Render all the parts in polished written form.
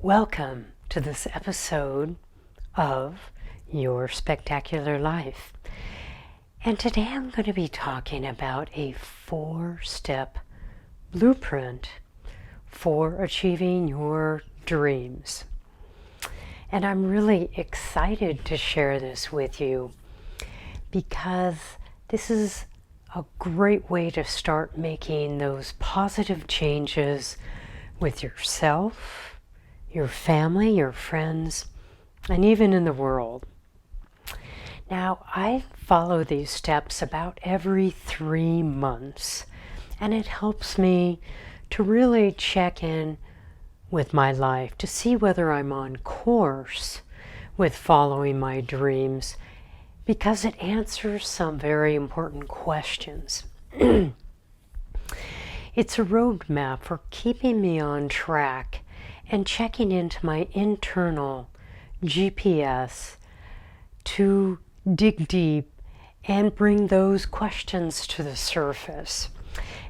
Welcome to this episode of Your Spectacular Life. And today I'm going to be talking about a 4-step blueprint for achieving your dreams. And I'm really excited to share this with you because this is a great way to start making those positive changes with yourself, your family, your friends, and even in the world. Now, I follow these steps about every 3 months, and it helps me to really check in with my life to see whether I'm on course with following my dreams, because it answers some very important questions. It's a roadmap for keeping me on track and checking into my internal GPS to dig deep and bring those questions to the surface.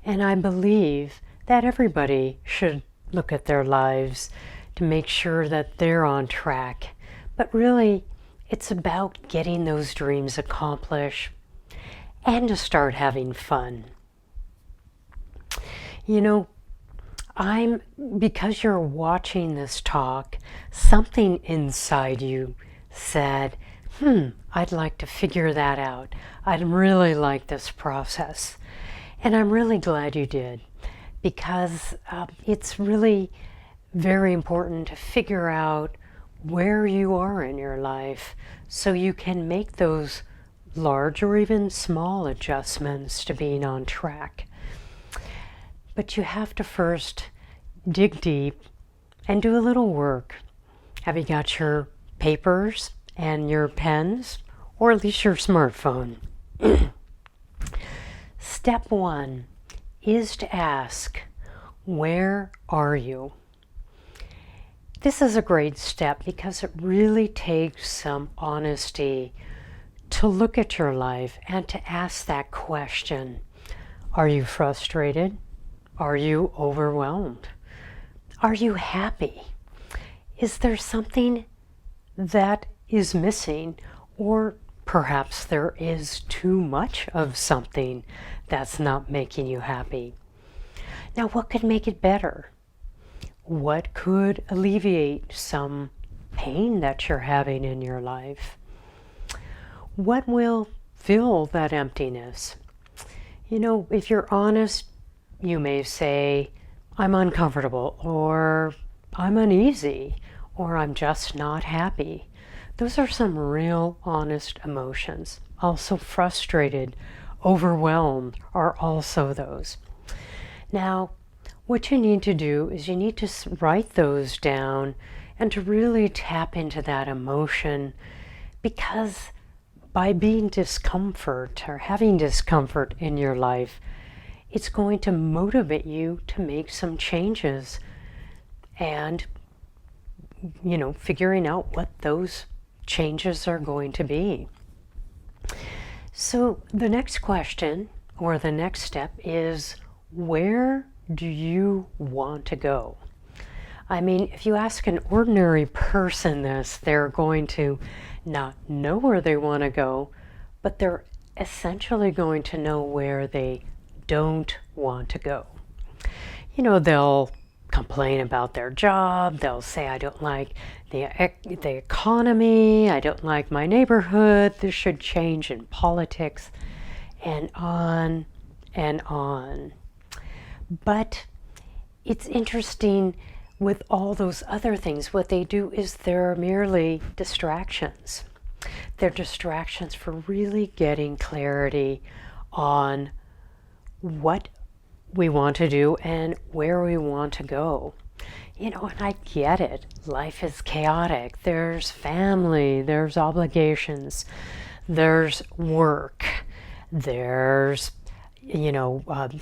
And I believe that everybody should look at their lives to make sure that they're on track. But really, it's about getting those dreams accomplished and to start having fun. You know, because you're watching this talk, something inside you said, I'd like to figure that out. I'd really like this process. And I'm really glad you did, because it's really very important to figure out where you are in your life so you can make those large or even small adjustments to being on track. But you have to first dig deep and do a little work. Have you got your papers and your pens, or at least your smartphone? Step 1 is to ask, where are you? This is a great step because it really takes some honesty to look at your life and to ask that question. Are you frustrated? Are you overwhelmed? Are you happy? Is there something that is missing, or perhaps there is too much of something that's not making you happy? Now, what could make it better? What could alleviate some pain that you're having in your life? What will fill that emptiness? You know, if you're honest, you may say, I'm uncomfortable, or I'm uneasy, or I'm just not happy. Those are some real honest emotions. Also frustrated, overwhelmed are also those. Now, what you need to do is you need to write those down and to really tap into that emotion, because by being discomfort or having discomfort in your life, it's going to motivate you to make some changes and, figuring out what those changes are going to be. So the next question, or the next step, is, where do you want to go? I mean, if you ask an ordinary person this, they're going to not know where they want to go, but they're essentially going to know where they don't want to go. They'll complain about their job. They'll say, I don't like the economy. I don't like my neighborhood. This should change in politics, and on and on. But it's interesting with all those other things, what they do is they're merely distractions. They're distractions for really getting clarity on what we want to do and where we want to go. And I get it. Life is chaotic. There's family, there's obligations, there's work, there's,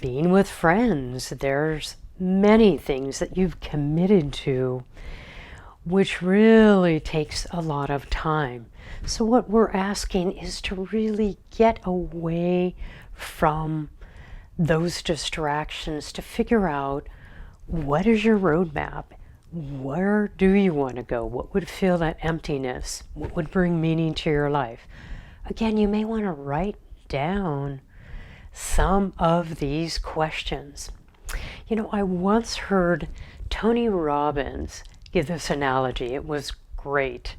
being with friends. There's many things that you've committed to, which really takes a lot of time. So what we're asking is to really get away from those distractions, to figure out what is your roadmap, Where do you want to go? What would fill that emptiness? What would bring meaning to your life? Again, you may want to write down some of these questions. I once heard Tony Robbins give this analogy. It was great.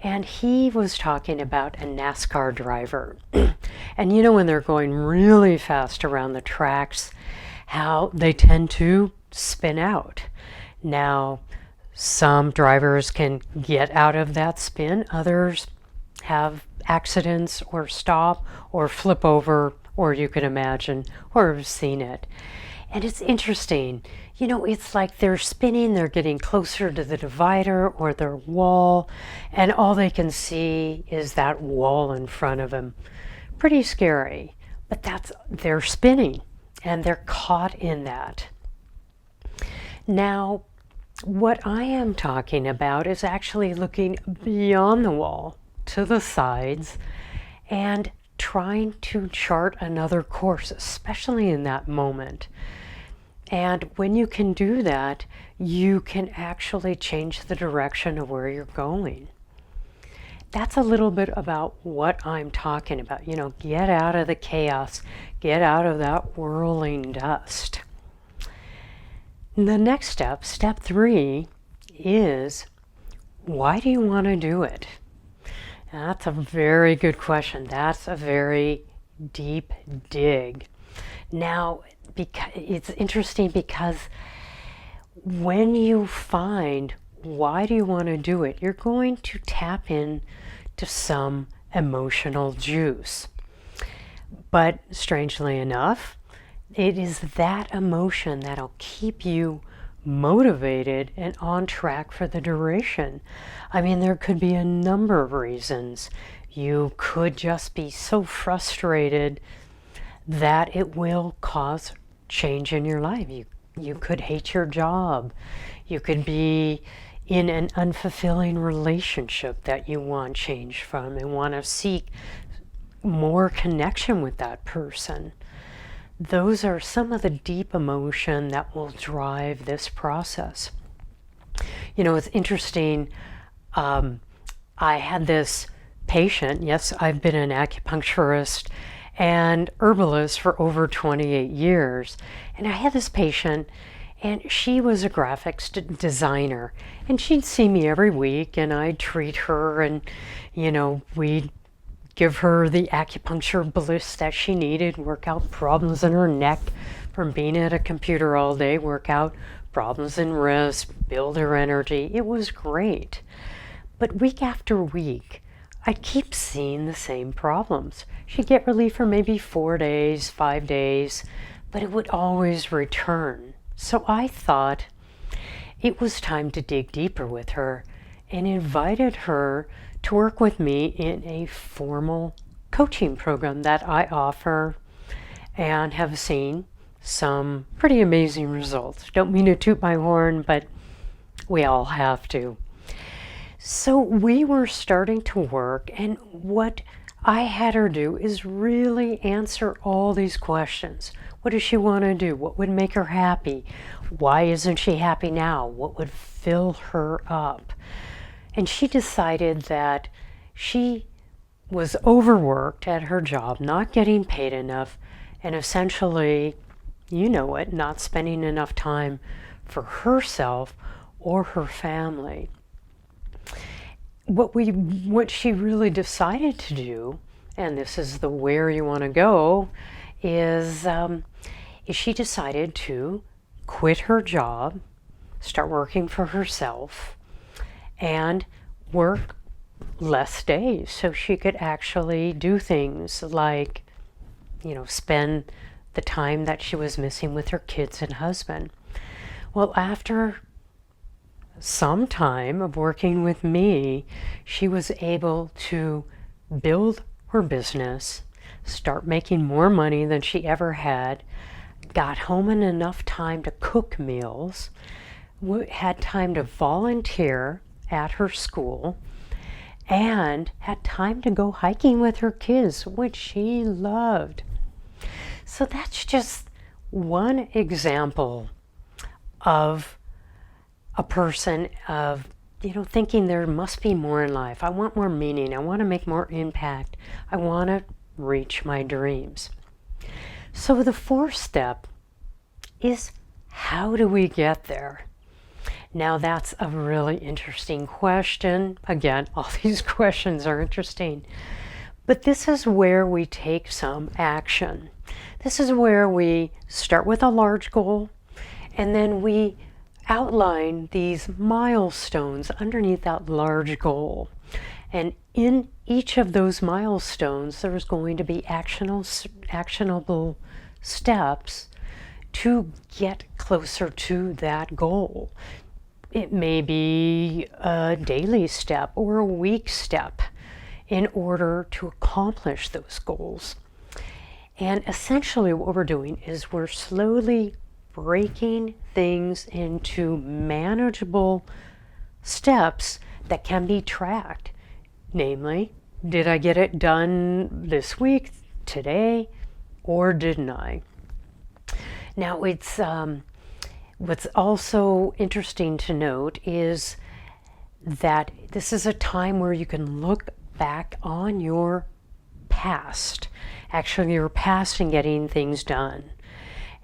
And he was talking about a NASCAR driver. And when they're going really fast around the tracks, how they tend to spin out. Now, some drivers can get out of that spin. Others have accidents or stop or flip over, or you can imagine or have seen it. And it's interesting. It's like they're spinning, they're getting closer to the divider or their wall, and all they can see is that wall in front of them. Pretty scary, but they're spinning and they're caught in that. Now, what I am talking about is actually looking beyond the wall to the sides and trying to chart another course, especially in that moment. And when you can do that, you can actually change the direction of where you're going. That's a little bit about what I'm talking about. Get out of the chaos, get out of that whirling dust. The next step, step 3, is why do you want to do it? That's a very good question. That's a very deep dig. Now, it's interesting because when you find why do you want to do it, you're going to tap in to some emotional juice. But strangely enough, it is that emotion that'll keep you motivated and on track for the duration. There could be a number of reasons. You could just be so frustrated that it will cause change in your life. You could hate your job. You could be in an unfulfilling relationship that you want change from and want to seek more connection with that person. Those are some of the deep emotion that will drive this process. It's interesting. I had this patient. Yes, I've been an acupuncturist and herbalist for over 28 years. And I had this patient, and she was a graphics designer. And she'd see me every week, and I'd treat her, and, we'd give her the acupuncture bliss that she needed, work out problems in her neck from being at a computer all day, work out problems in wrist, build her energy. It was great. But week after week, I'd keep seeing the same problems. She'd get relief for maybe 4 days, 5 days, but it would always return. So I thought it was time to dig deeper with her and invited her to work with me in a formal coaching program that I offer and have seen some pretty amazing results. Don't mean to toot my horn, but we all have to. So we were starting to work, and what I had her do is really answer all these questions. What does she want to do? What would make her happy? Why isn't she happy now? What would fill her up? And she decided that she was overworked at her job, not getting paid enough, and essentially, not spending enough time for herself or her family. What she really decided to do, and this is the where you want to go, is she decided to quit her job, start working for herself, and work less days so she could actually do things like, spend the time that she was missing with her kids and husband. Well, after some time of working with me, she was able to build her business, start making more money than she ever had, got home in enough time to cook meals, had time to volunteer at her school, and had time to go hiking with her kids, which she loved. So that's just one example of a person of, thinking there must be more in life. I want more meaning. I want to make more impact. I want to reach my dreams. So the fourth step is, how do we get there? Now that's a really interesting question. Again, all these questions are interesting. But this is where we take some action. This is where we start with a large goal, and then we outline these milestones underneath that large goal. And in each of those milestones, there's going to be actionable steps to get closer to that goal. It may be a daily step or a week step in order to accomplish those goals. And essentially what we're doing is we're slowly breaking things into manageable steps that can be tracked. Namely, did I get it done this week, today, or didn't I? Now, it's what's also interesting to note is that this is a time where you can look back on your past, actually your past in getting things done.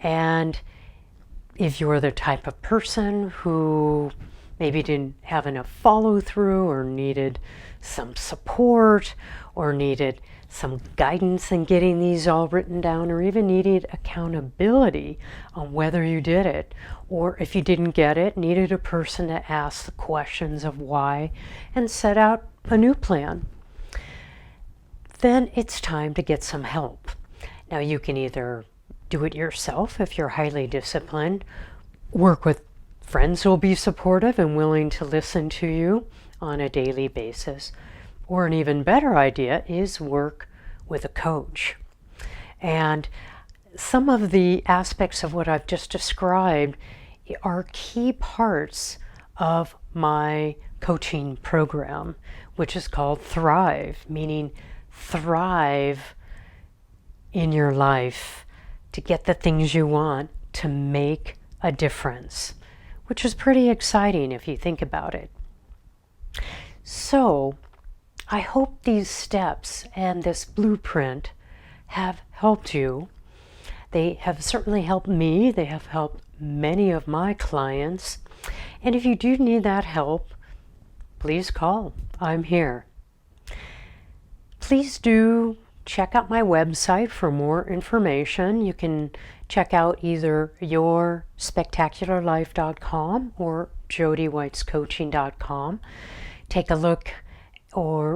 And if you're the type of person who maybe didn't have enough follow through, or needed some support, or needed some guidance in getting these all written down, or even needed accountability on whether you did it, or if you didn't get it, needed a person to ask the questions of why and set out a new plan, then it's time to get some help. Now you can either do it yourself if you're highly disciplined, work with friends who will be supportive and willing to listen to you on a daily basis, or an even better idea is work with a coach. And some of the aspects of what I've just described are key parts of my coaching program, which is called Thrive, meaning thrive in your life to get the things you want to make a difference, which is pretty exciting if you think about it. So I hope these steps and this blueprint have helped you. They have certainly helped me. They have helped many of my clients. And if you do need that help, please call. I'm here. Please do check out my website for more information. You can check out either yourspectacularlife.com or jodyweitzcoaching.com. Take a look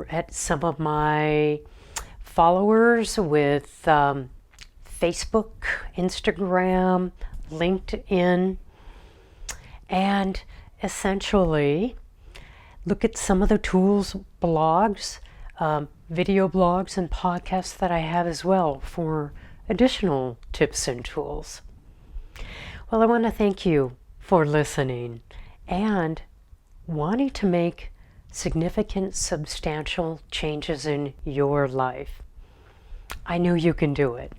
at some of my followers with Facebook, Instagram, LinkedIn, and essentially look at some of the tools, blogs, video blogs, and podcasts that I have as well for additional tips and tools. Well, I want to thank you for listening and wanting to make significant, substantial changes in your life. I know you can do it.